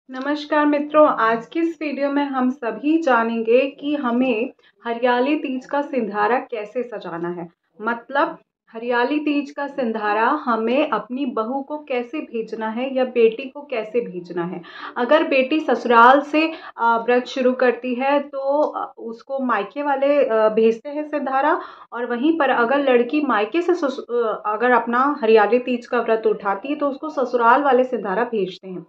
नमस्कार मित्रों, आज की इस वीडियो में हम सभी जानेंगे कि हमें हरियाली तीज का सिंधारा कैसे सजाना है। मतलब हरियाली तीज का सिंधारा हमें अपनी बहू को कैसे भेजना है या बेटी को कैसे भेजना है। अगर बेटी ससुराल से व्रत शुरू करती है तो उसको मायके वाले भेजते हैं सिंधारा, और वहीं पर अगर लड़की मायके से अगर अपना हरियाली तीज का व्रत उठाती है तो उसको ससुराल वाले सिंधारा भेजते हैं।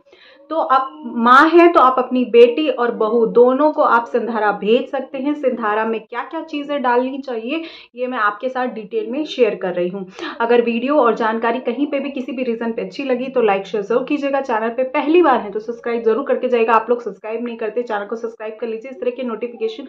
तो आप माँ हैं तो आप अपनी बेटी और बहू दोनों को आप सिंधारा भेज सकते हैं। सिंधारा में क्या क्या चीज़ें डालनी चाहिए ये मैं आपके साथ डिटेल में शेयर कर रही हूँ। अगर वीडियो और जानकारी कहीं पे भी किसी भी रीज़न पे अच्छी लगी तो लाइक शेयर जरूर कीजिएगा। चैनल पे पहली बार है तो सब्सक्राइब जरूर करके जाइएगा। आप लोग सब्सक्राइब नहीं करते, चैनल को सब्सक्राइब कर लीजिए। इस तरह के नोटिफिकेशन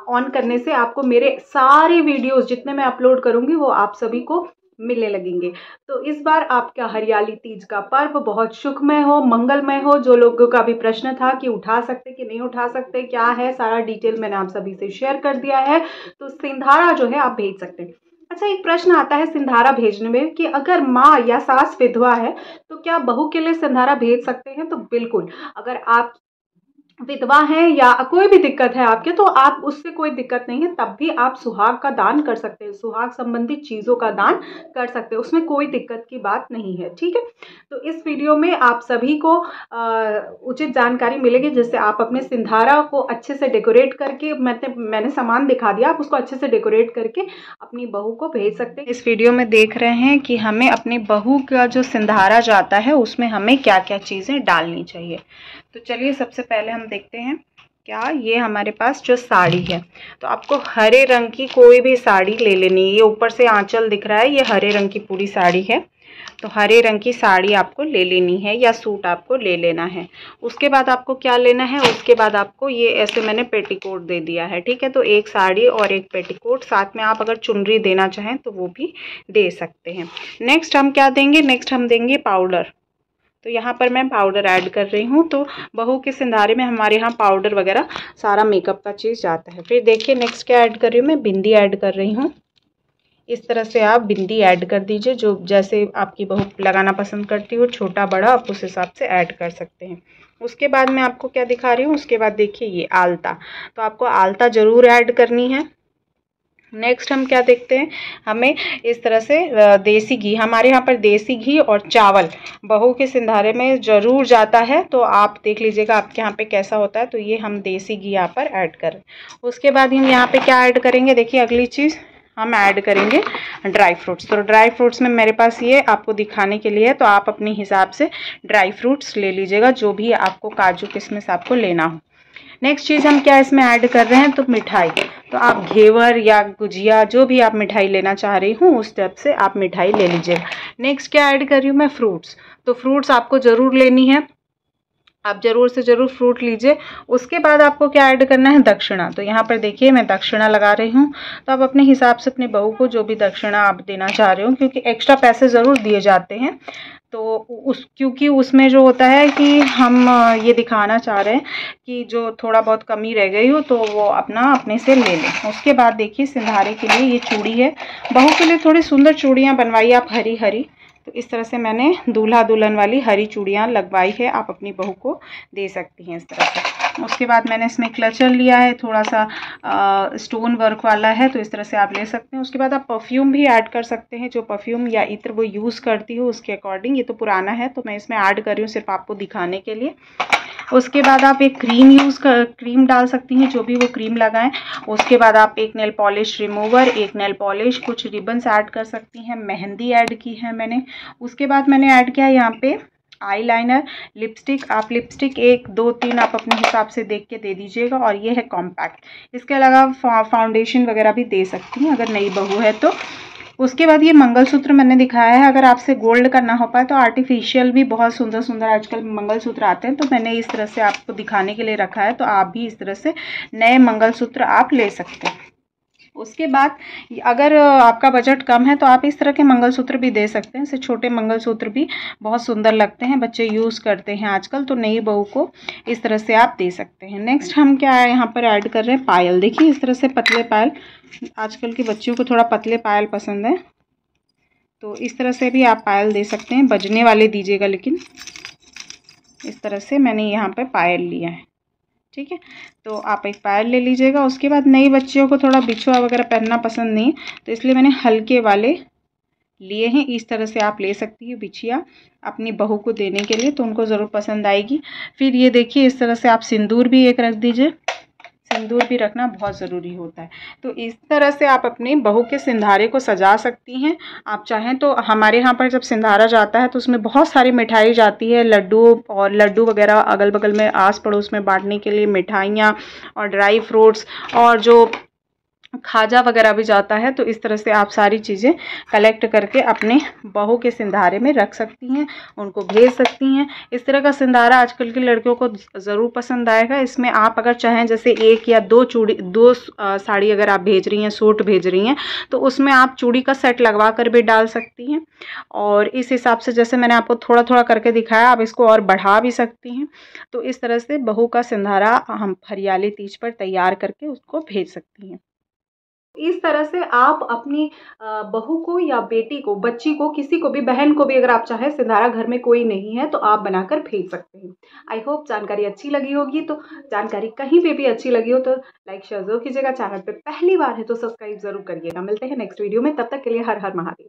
ऑन करने से आपको मेरे सारे वीडियोज़ जितने मैं अपलोड करूँगी वो आप सभी को मिलने लगेंगे। तो इस बार आपका हरियाली तीज का पर्व बहुत सुखमय हो, मंगलमय हो। जो लोगों का भी प्रश्न था कि उठा सकते कि नहीं उठा सकते, क्या है, सारा डिटेल मैंने आप सभी से शेयर कर दिया है। तो सिंधारा जो है आप भेज सकते हैं। अच्छा, एक प्रश्न आता है सिंधारा भेजने में कि अगर माँ या सास विधवा है तो क्या बहू के लिए सिंधारा भेज सकते हैं? तो बिल्कुल, अगर आप विधवा हैं या कोई भी दिक्कत है आपके तो आप उससे कोई दिक्कत नहीं है, तब भी आप सुहाग का दान कर सकते हैं, सुहाग संबंधित चीज़ों का दान कर सकते हैं, उसमें कोई दिक्कत की बात नहीं है। ठीक है, तो इस वीडियो में आप सभी को उचित जानकारी मिलेगी जिससे आप अपने सिंधारा को अच्छे से डेकोरेट करके, मैंने सामान दिखा दिया, आप उसको अच्छे से डेकोरेट करके अपनी बहू को भेज सकते हैं। इस वीडियो में देख रहे हैं कि हमें अपनी बहू का जो सिंधारा जाता है उसमें हमें क्या क्या चीज़ें डालनी चाहिए। तो चलिए सबसे पहले हम देखते हैं। क्या ये हमारे पास जो साड़ी है, तो आपको हरे रंग की कोई भी साड़ी ले लेनी है। ये ऊपर से आंचल दिख रहा है, ये हरे रंग की पूरी साड़ी है, तो हरे रंग की साड़ी आपको ले लेनी है या सूट आपको ले लेना है। उसके बाद आपको क्या लेना है, उसके बाद आपको ये ऐसे मैंने पेटीकोट दे दिया है। ठीक है, तो एक साड़ी और एक पेटीकोट, साथ में आप अगर चुनरी देना चाहें तो वो भी दे सकते हैं। नेक्स्ट हम क्या देंगे, नेक्स्ट हम देंगे पाउडर। तो यहाँ पर मैं पाउडर ऐड कर रही हूँ। तो बहू के सिंधारे में हमारे यहाँ पाउडर वगैरह सारा मेकअप का चीज़ जाता है। फिर देखिए नेक्स्ट क्या ऐड कर रही हूँ, मैं बिंदी ऐड कर रही हूँ। इस तरह से आप बिंदी ऐड कर दीजिए, जो जैसे आपकी बहू लगाना पसंद करती हो, छोटा बड़ा आप उस हिसाब से ऐड कर सकते हैं। उसके बाद मैं आपको क्या दिखा रही हूँ, उसके बाद देखिए ये आलता, तो आपको आलता ज़रूर ऐड करनी है। नेक्स्ट हम क्या देखते हैं, हमें इस तरह से देसी घी, हमारे यहाँ पर देसी घी और चावल बहू के सिंधारे में ज़रूर जाता है, तो आप देख लीजिएगा आपके यहाँ पे कैसा होता है। तो ये हम देसी घी यहाँ पर ऐड करें। उसके बाद हम यहाँ पे क्या ऐड करेंगे, देखिए अगली चीज़ हम ऐड करेंगे ड्राई फ्रूट्स। तो ड्राई फ्रूट्स में मेरे पास ये आपको दिखाने के लिए है, तो आप अपने हिसाब से ड्राई फ्रूट्स ले लीजिएगा, जो भी आपको काजू किशमिश आपको लेना हो। नेक्स्ट चीज़ हम क्या इसमें ऐड कर रहे हैं, तो मिठाई। तो आप घेवर या गुजिया जो भी आप मिठाई लेना चाह रही हूँ उस टाइप से आप मिठाई ले लीजिएगा। नेक्स्ट क्या ऐड कर रही हूँ मैं, फ्रूट्स। तो फ्रूट्स आपको ज़रूर लेनी है, आप ज़रूर से ज़रूर फ्रूट लीजिए। उसके बाद आपको क्या ऐड करना है, दक्षिणा। तो यहाँ पर देखिए मैं दक्षिणा लगा रही हूँ, तो आप अपने हिसाब से अपने बहू को जो भी दक्षिणा आप देना चाह रहे हो, क्योंकि एक्स्ट्रा पैसे ज़रूर दिए जाते हैं, तो क्योंकि उसमें जो होता है कि हम ये दिखाना चाह रहे हैं कि जो थोड़ा बहुत कमी रह गई हो तो वो अपना अपने से ले लें। उसके बाद देखिए सिंधारे के लिए ये चूड़ी है, बहू के लिए थोड़ी सुंदर चूड़ियाँ बनवाइए आप हरी हरी। तो इस तरह से मैंने दूल्हा दुल्हन वाली हरी चूड़ियाँ लगवाई है, आप अपनी बहू को दे सकती हैं इस तरह से। उसके बाद मैंने इसमें क्लचर लिया है, थोड़ा सा स्टोन वर्क वाला है, तो इस तरह से आप ले सकते हैं। उसके बाद आप परफ्यूम भी ऐड कर सकते हैं, जो परफ्यूम या इत्र वो यूज़ करती हो उसके अकॉर्डिंग। ये तो पुराना है तो मैं इसमें ऐड कर रही हूँ सिर्फ आपको दिखाने के लिए। उसके बाद आप एक क्रीम डाल सकती हैं, जो भी वो क्रीम लगाएं। उसके बाद आप एक नेल पॉलिश रिमूवर, एक नेल पॉलिश, कुछ रिबन्स ऐड कर सकती हैं, मेहंदी ऐड की है मैंने। उसके बाद मैंने ऐड किया यहाँ पे आई लाइनर, लिपस्टिक। आप लिपस्टिक 1 2 3 आप अपने हिसाब से देख के दे दीजिएगा। और ये है कॉम्पैक्ट। इसके अलावा फाउंडेशन वगैरह भी दे सकती हैं अगर नई बहू है तो। उसके बाद ये मंगलसूत्र मैंने दिखाया है, अगर आपसे गोल्ड का ना हो पाए तो आर्टिफिशियल भी बहुत सुंदर सुंदर आजकल मंगलसूत्र आते हैं, तो मैंने इस तरह से आपको दिखाने के लिए रखा है। तो आप भी इस तरह से नए मंगलसूत्र आप ले सकते हैं। उसके बाद अगर आपका बजट कम है तो आप इस तरह के मंगलसूत्र भी दे सकते हैं। इससे छोटे मंगलसूत्र भी बहुत सुंदर लगते हैं, बच्चे यूज़ करते हैं आजकल, तो नई बहू को इस तरह से आप दे सकते हैं। नेक्स्ट हम क्या है यहाँ पर ऐड कर रहे हैं, पायल। देखिए इस तरह से पतले पायल, आजकल की बच्चियों को थोड़ा पतले पायल पसंद है, तो इस तरह से भी आप पायल दे सकते हैं। बजने वाले दीजिएगा लेकिन। इस तरह से मैंने यहाँ पे पायल लिया है। ठीक है, तो आप एक पायल ले लीजिएगा। उसके बाद नई बच्चियों को थोड़ा बिछुआ वगैरह पहनना पसंद नहीं, तो इसलिए मैंने हल्के वाले लिए हैं। इस तरह से आप ले सकती है बिछिया अपनी बहू को देने के लिए, तो उनको ज़रूर पसंद आएगी। फिर ये देखिए, इस तरह से आप सिंदूर भी एक रख दीजिए। सिंदूर भी रखना बहुत ज़रूरी होता है। तो इस तरह से आप अपनी बहू के सिंधारे को सजा सकती हैं। आप चाहें तो हमारे यहाँ पर जब सिंधारा जाता है तो उसमें बहुत सारी मिठाई जाती है, लड्डू वगैरह अगल बगल में आस पड़ोस में बांटने के लिए मिठाइयाँ और ड्राई फ्रूट्स और जो खाजा वगैरह भी जाता है। तो इस तरह से आप सारी चीज़ें कलेक्ट करके अपने बहू के सिंधारे में रख सकती हैं, उनको भेज सकती हैं। इस तरह का सिंधारा आजकल की लड़कियों को ज़रूर पसंद आएगा। इसमें आप अगर चाहें जैसे एक या दो साड़ी अगर आप भेज रही हैं, सूट भेज रही हैं, तो उसमें आप चूड़ी का सेट लगवा कर भी डाल सकती हैं। और इस हिसाब से जैसे मैंने आपको थोड़ा थोड़ा करके दिखाया, आप इसको और बढ़ा भी सकती हैं। तो इस तरह से बहू का सिंधारा हम हरियाली तीज पर तैयार करके उसको भेज सकती हैं। इस तरह से आप अपनी बहू को या बेटी को, बच्ची को, किसी को भी, बहन को भी अगर आप चाहें, सिंधारा घर में कोई नहीं है तो आप बनाकर भेज सकते हैं। आई होप जानकारी अच्छी लगी होगी। तो जानकारी कहीं पे भी अच्छी लगी हो तो लाइक शेयर जरूर कीजिएगा। चैनल पे पहली बार है तो सब्सक्राइब जरूर करिएगा। मिलते हैं नेक्स्ट वीडियो में, तब तक के लिए हर हर महादेव।